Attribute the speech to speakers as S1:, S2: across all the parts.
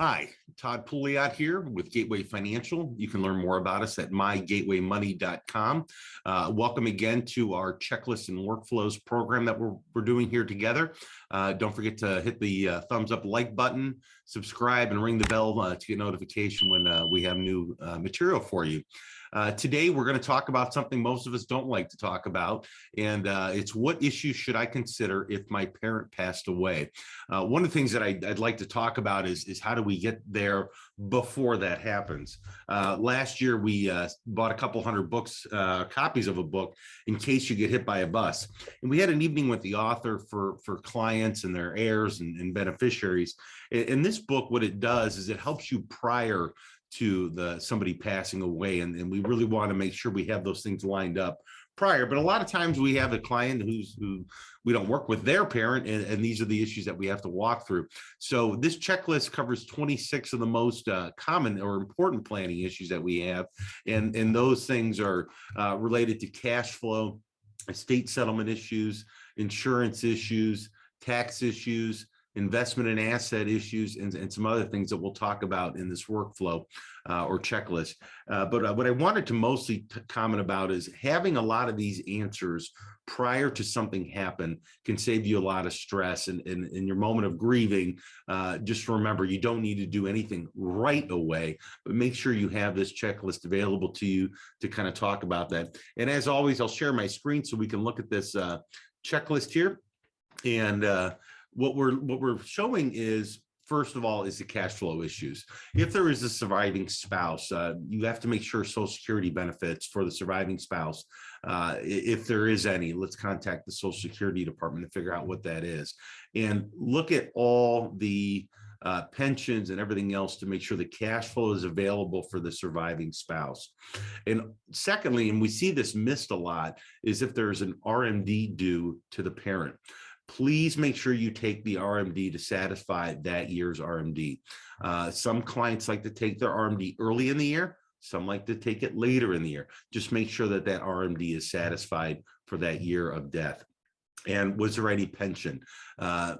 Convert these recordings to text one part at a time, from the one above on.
S1: Hi, Todd Pouliot here with Gateway Financial. You can learn more about us at mygatewaymoney.com. Welcome again to our checklist and workflows program that we're doing here together. Don't forget to hit the thumbs up like button, subscribe, and ring the bell to get notification when we have new material for you. Today, we're going to talk about something most of us don't like to talk about, and it's what issues should I consider if my parent passed away? One of the things that I'd like to talk about is how do we get there before that happens? Last year, we bought a couple hundred books, copies of a book, in case you get hit by a bus. And we had an evening with the author for clients and their heirs and beneficiaries. In this book, what it does is it helps you prior to somebody passing away, and we really want to make sure we have those things lined up prior. But a lot of times we have a client who we don't work with their parent, and these are the issues that we have to walk through. So this checklist covers 26 of the most common or important planning issues that we have, and those things are related to cash flow, estate settlement issues, insurance issues, tax issues, investment and asset issues, and some other things that we'll talk about in this workflow or checklist. But what I wanted to mostly comment about is having a lot of these answers prior to something happen can save you a lot of stress. And in your moment of grieving, just remember, you don't need to do anything right away, but make sure you have this checklist available to you to kind of talk about that. And as always, I'll share my screen so we can look at this checklist here. And what we're showing is, first of all, is the cash flow issues. If there is a surviving spouse, you have to make sure Social Security benefits for the surviving spouse. If there is any, let's contact the Social Security Department to figure out what that is, and look at all the pensions and everything else to make sure the cash flow is available for the surviving spouse. And secondly, and we see this missed a lot, is if there's an RMD due to the parent. Please make sure you take the RMD to satisfy that year's RMD. Some clients like to take their RMD early in the year. Some like to take it later in the year. Just make sure that that RMD is satisfied for that year of death. And was there any pension? A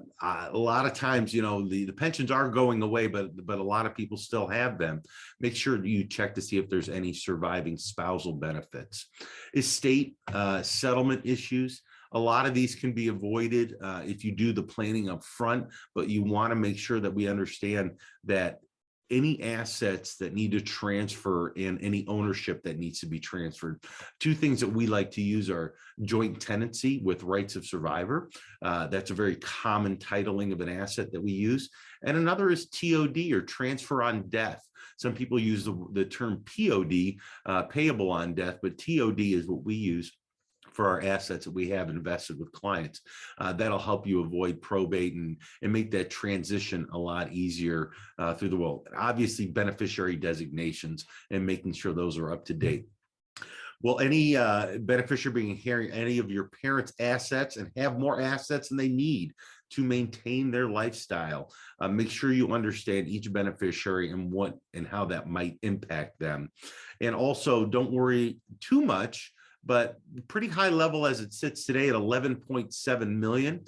S1: lot of times, the pensions are going away, but a lot of people still have them. Make sure you check to see if there's any surviving spousal benefits. Estate settlement issues. A lot of these can be avoided if you do the planning up front, but you want to make sure that we understand that any assets that need to transfer and any ownership that needs to be transferred. Two things that we like to use are joint tenancy with rights of survivor. That's a very common titling of an asset that we use. And another is TOD, or transfer on death. Some people use the term POD, payable on death, but TOD is what we use for our assets that we have invested with clients. That'll help you avoid probate and make that transition a lot easier through the will. Obviously, beneficiary designations and making sure those are up to date. Will any beneficiary be inheriting any of your parents' assets and have more assets than they need to maintain their lifestyle? Make sure you understand each beneficiary and what and how that might impact them. And also, don't worry too much, but pretty high level as it sits today at 11.7 million.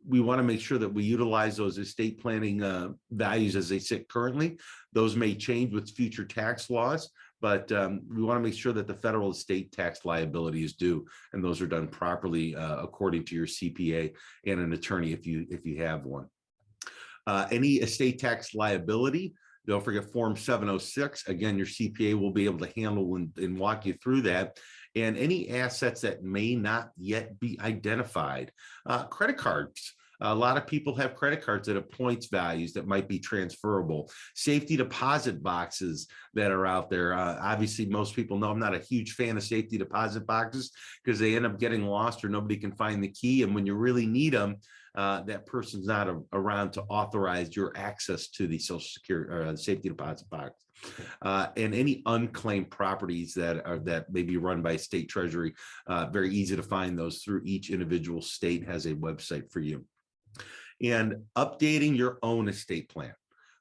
S1: We want to make sure that we utilize those estate planning values as they sit currently. Those may change with future tax laws, but we want to make sure that the federal estate tax liability is due, and those are done properly according to your CPA and an attorney if you have one. Any estate tax liability, don't forget Form 706. Again, your CPA will be able to handle and walk you through that. And any assets that may not yet be identified. Credit cards. A lot of people have credit cards that have points values that might be transferable. Safety deposit boxes that are out there. Obviously, most people know I'm not a huge fan of safety deposit boxes because they end up getting lost or nobody can find the key. And when you really need them, that person's not around to authorize your access to the Social Security or safety deposit box. And any unclaimed properties that may be run by state treasury, very easy to find those through each individual state has a website for you. And updating your own estate plan.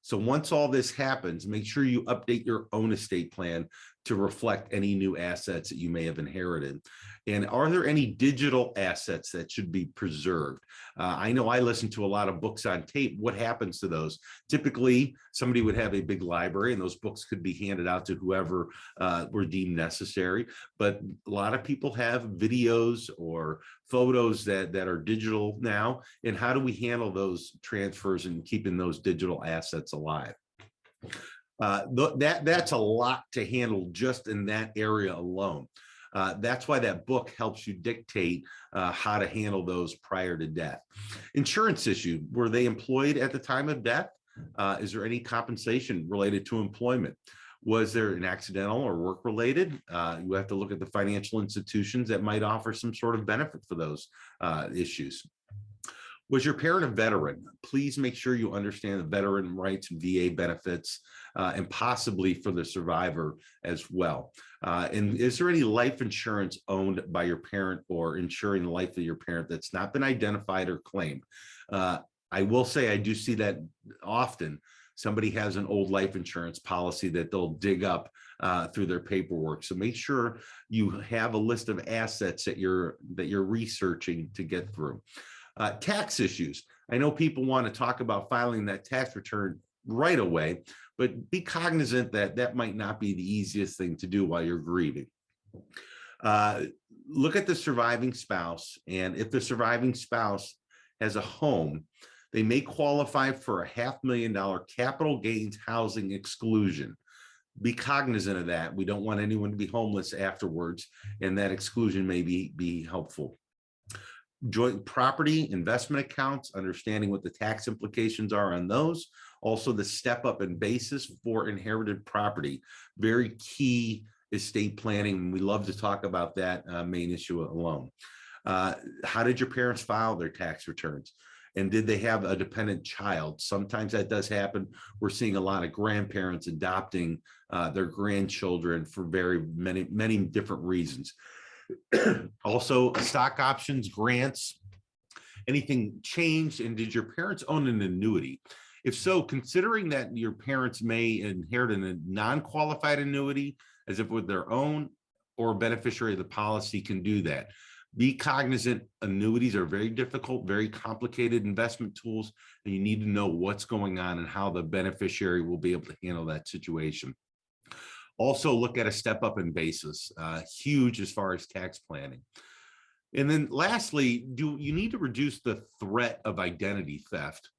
S1: So once all this happens, make sure you update your own estate plan to reflect any new assets that you may have inherited? And are there any digital assets that should be preserved? I know I listen to a lot of books on tape. What happens to those? Typically, somebody would have a big library and those books could be handed out to whoever were deemed necessary. But a lot of people have videos or photos that are digital now. And how do we handle those transfers and keeping those digital assets alive? That's a lot to handle just in that area alone. That's why that book helps you dictate how to handle those prior to death. Insurance issue, were they employed at the time of death? Is there any compensation related to employment? Was there an accidental or work related? You have to look at the financial institutions that might offer some sort of benefit for those issues. Was your parent a veteran? Please make sure you understand the veteran rights and VA benefits, and possibly for the survivor as well. And is there any life insurance owned by your parent or insuring the life of your parent that's not been identified or claimed? I will say I do see that often. Somebody has an old life insurance policy that they'll dig up through their paperwork. So make sure you have a list of assets that you're researching to get through. Tax issues. I know people want to talk about filing that tax return right away, but be cognizant that that might not be the easiest thing to do while you're grieving. Look at the surviving spouse, and if the surviving spouse has a home, they may qualify for a $500,000 capital gains housing exclusion. Be cognizant of that. We don't want anyone to be homeless afterwards, and that exclusion may be helpful. Joint property investment accounts, understanding what the tax implications are on those. Also, the step up in basis for inherited property, very key estate planning. We love to talk about that main issue alone. How did your parents file their tax returns? And did they have a dependent child? Sometimes that does happen. We're seeing a lot of grandparents adopting their grandchildren for very many different reasons. Also, stock options, grants, anything changed? And did your parents own an annuity? If so, considering that your parents may inherit a non-qualified annuity as if with their own, or a beneficiary of the policy can do that. Be cognizant, annuities are very difficult, very complicated investment tools, and you need to know what's going on and how the beneficiary will be able to handle that situation. Also, look at a step up in basis, huge as far as tax planning. And then lastly, do you need to reduce the threat of identity theft?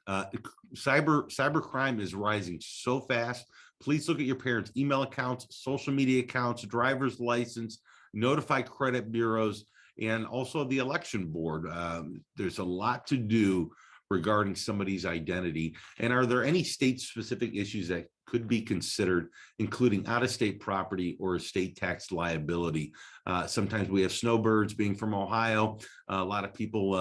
S1: Cybercrime is rising so fast. Please look at your parents' email accounts, social media accounts, driver's license, notify credit bureaus, and also the election board. There's a lot to do regarding somebody's identity. And are there any state-specific issues that could be considered, including out-of-state property or estate tax liability? Sometimes we have snowbirds being from Ohio. A lot of people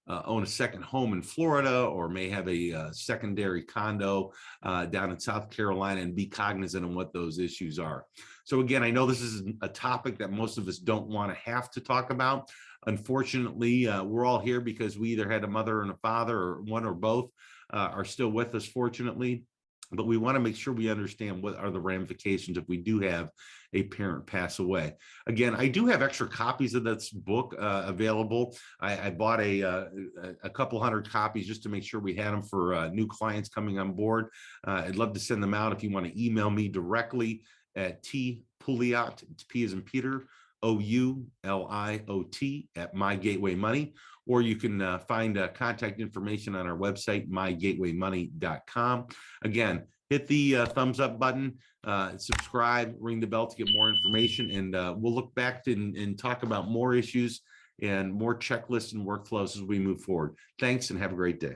S1: own a second home in Florida, or may have a secondary condo down in South Carolina, and be cognizant of what those issues are. So again, I know this is a topic that most of us don't want to have to talk about. Unfortunately, we're all here because we either had a mother and a father, or one or both are still with us, fortunately. But we want to make sure we understand what are the ramifications if we do have a parent pass away. Again, I do have extra copies of this book available. I bought a couple hundred copies just to make sure we had them for new clients coming on board. I'd love to send them out. If you want to email me directly at Pouliot, P as in Peter, OULIOT at MyGatewayMoney, or you can find contact information on our website, mygatewaymoney.com. Again, hit the thumbs up button, subscribe, ring the bell to get more information, and we'll look back and talk about more issues and more checklists and workflows as we move forward. Thanks, and have a great day.